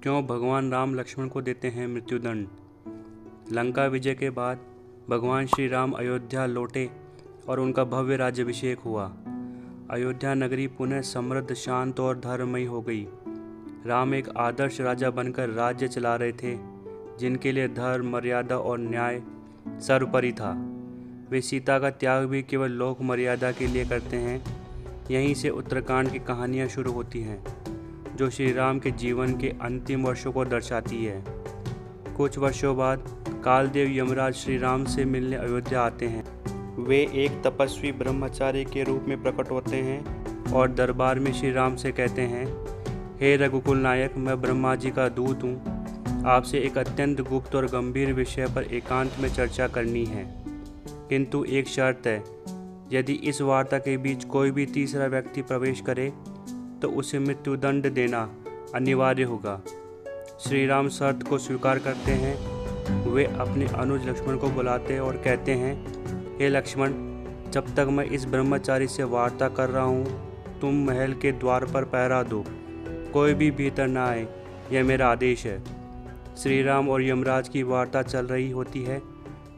क्यों भगवान राम लक्ष्मण को देते हैं मृत्युदंड। लंका विजय के बाद भगवान श्री राम अयोध्या लौटे और उनका भव्य राज्याभिषेक हुआ। अयोध्या नगरी पुनः समृद्ध, शांत और धर्ममयी हो गई। राम एक आदर्श राजा बनकर राज्य चला रहे थे, जिनके लिए धर्म, मर्यादा और न्याय सर्वोपरि था। वे सीता का त्याग भी केवल लोक मर्यादा के लिए करते हैं। यहीं से उत्तरकांड की कहानियाँ शुरू होती हैं, जो श्री राम के जीवन के अंतिम वर्षों को दर्शाती है। कुछ वर्षों बाद कालदेव यमराज श्री राम से मिलने अयोध्या आते हैं। वे एक तपस्वी ब्रह्मचारी के रूप में प्रकट होते हैं और दरबार में श्री राम से कहते हैं, हे रघुकुल नायक, मैं ब्रह्मा जी का दूत हूँ। आपसे एक अत्यंत गुप्त और गंभीर विषय पर एकांत में चर्चा करनी है, किंतु एक शर्त है। यदि इस वार्ता के बीच कोई भी तीसरा व्यक्ति प्रवेश करे तो उसे मृत्युदंड देना अनिवार्य होगा। श्री राम शर्त को स्वीकार करते हैं। वे अपने अनुज लक्ष्मण को बुलाते और कहते हैं, हे लक्ष्मण, जब तक मैं इस ब्रह्मचारी से वार्ता कर रहा हूँ, तुम महल के द्वार पर पहरा दो। कोई भी भीतर न आए, यह मेरा आदेश है। श्री राम और यमराज की वार्ता चल रही होती है।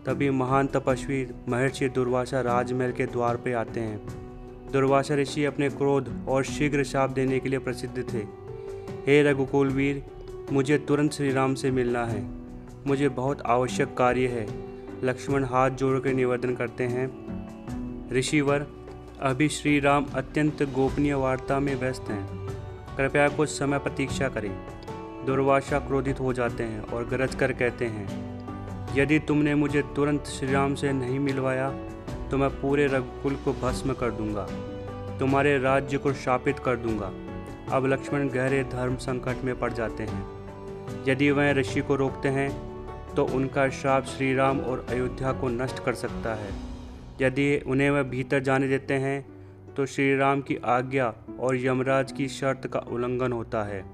तभी महान तपस्वी महर्षि दुर्वासा राजमहल के द्वार पर आते हैं। दुर्वासा ऋषि अपने क्रोध और शीघ्र शाप देने के लिए प्रसिद्ध थे। हे रघुकुल वीर, मुझे तुरंत श्री राम से मिलना है। मुझे बहुत आवश्यक कार्य है। लक्ष्मण हाथ जोड़कर निवेदन करते हैं, ऋषिवर, अभी श्री राम अत्यंत गोपनीय वार्ता में व्यस्त हैं। कृपया कुछ समय प्रतीक्षा करें। दुर्वासा क्रोधित हो जाते हैं और गरज कर कहते हैं, यदि तुमने मुझे तुरंत श्री राम से नहीं मिलवाया तो मैं पूरे रघुकुल को भस्म कर दूंगा, तुम्हारे राज्य को शापित कर दूंगा। अब लक्ष्मण गहरे धर्म संकट में पड़ जाते हैं। यदि वह ऋषि को रोकते हैं तो उनका श्राप श्री राम और अयोध्या को नष्ट कर सकता है। यदि उन्हें वह भीतर जाने देते हैं तो श्री राम की आज्ञा और यमराज की शर्त का उल्लंघन होता है।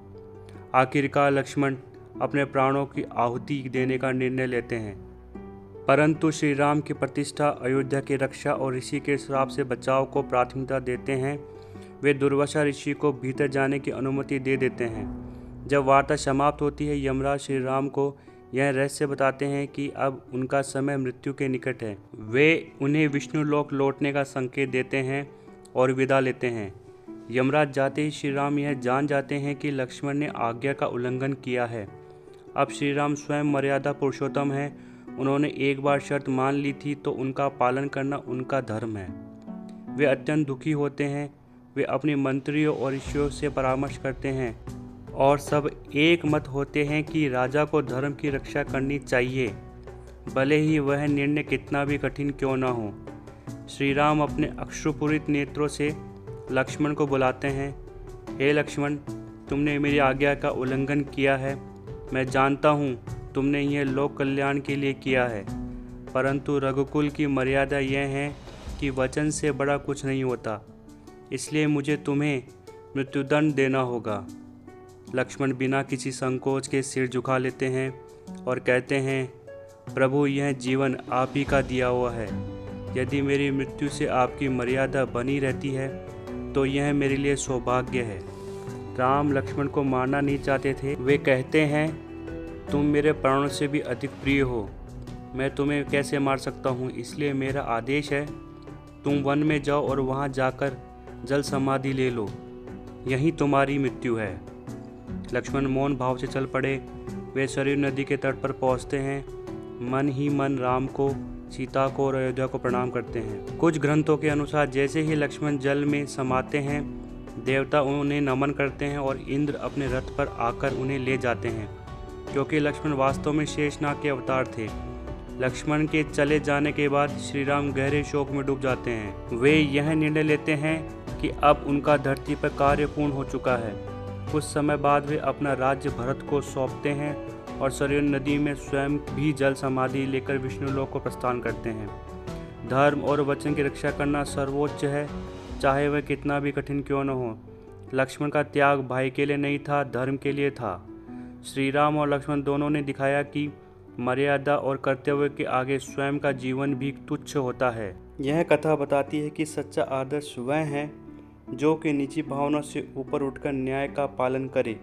आखिरकार लक्ष्मण अपने प्राणों की आहुति देने का निर्णय लेते हैं, परंतु श्री राम की प्रतिष्ठा, अयोध्या की रक्षा और ऋषि के श्राप से बचाव को प्राथमिकता देते हैं। वे दुर्वासा ऋषि को भीतर जाने की अनुमति दे देते हैं। जब वार्ता समाप्त होती है, यमराज श्री राम को यह रहस्य बताते हैं कि अब उनका समय मृत्यु के निकट है। वे उन्हें विष्णु लोक लौटने का संकेत देते हैं और विदा लेते हैं। यमराज जाते ही श्री राम यह जान जाते हैं कि लक्ष्मण ने आज्ञा का उल्लंघन किया है। अब श्री राम स्वयं मर्यादा पुरुषोत्तम है। उन्होंने एक बार शर्त मान ली थी तो उनका पालन करना उनका धर्म है। वे अत्यंत दुखी होते हैं। वे अपने मंत्रियों और ऋषियों से परामर्श करते हैं और सब एक मत होते हैं कि राजा को धर्म की रक्षा करनी चाहिए, भले ही वह निर्णय कितना भी कठिन क्यों न हो। श्री राम अपने अश्रुपूरित नेत्रों से लक्ष्मण को बुलाते हैं, हे लक्ष्मण, तुमने मेरी आज्ञा का उल्लंघन किया है। मैं जानता हूँ तुमने यह लोक कल्याण के लिए किया है, परंतु रघुकुल की मर्यादा यह है कि वचन से बड़ा कुछ नहीं होता, इसलिए मुझे तुम्हें मृत्युदंड देना होगा। लक्ष्मण बिना किसी संकोच के सिर झुका लेते हैं और कहते हैं, प्रभु, यह जीवन आप ही का दिया हुआ है। यदि मेरी मृत्यु से आपकी मर्यादा बनी रहती है तो यह मेरे लिए सौभाग्य है। राम लक्ष्मण को मारना नहीं चाहते थे। वे कहते हैं, तुम मेरे प्राणों से भी अधिक प्रिय हो, मैं तुम्हें कैसे मार सकता हूँ, इसलिए मेरा आदेश है, तुम वन में जाओ और वहाँ जाकर जल समाधि ले लो, यही तुम्हारी मृत्यु है। लक्ष्मण मौन भाव से चल पड़े। वे सरयू नदी के तट पर पहुँचते हैं। मन ही मन राम को, सीता को और अयोध्या को प्रणाम करते हैं। कुछ ग्रंथों के अनुसार जैसे ही लक्ष्मण जल में समाते हैं, देवता उन्हें नमन करते हैं और इंद्र अपने रथ पर आकर उन्हें ले जाते हैं, क्योंकि लक्ष्मण वास्तव में शेषनाग के अवतार थे। लक्ष्मण के चले जाने के बाद श्री राम गहरे शोक में डूब जाते हैं। वे यह निर्णय लेते हैं कि अब उनका धरती पर कार्य पूर्ण हो चुका है। कुछ समय बाद वे अपना राज्य भरत को सौंपते हैं और सरयू नदी में स्वयं भी जल समाधि लेकर विष्णु लोक को प्रस्थान करते हैं। धर्म और वचन की रक्षा करना सर्वोच्च है, चाहे वह कितना भी कठिन क्यों न हो। लक्ष्मण का त्याग भाई के लिए नहीं था, धर्म के लिए था। श्री राम और लक्ष्मण दोनों ने दिखाया कि मर्यादा और कर्तव्य के आगे स्वयं का जीवन भी तुच्छ होता है। यह कथा बताती है कि सच्चा आदर्श वह है जो कि निजी भावना से ऊपर उठकर न्याय का पालन करे।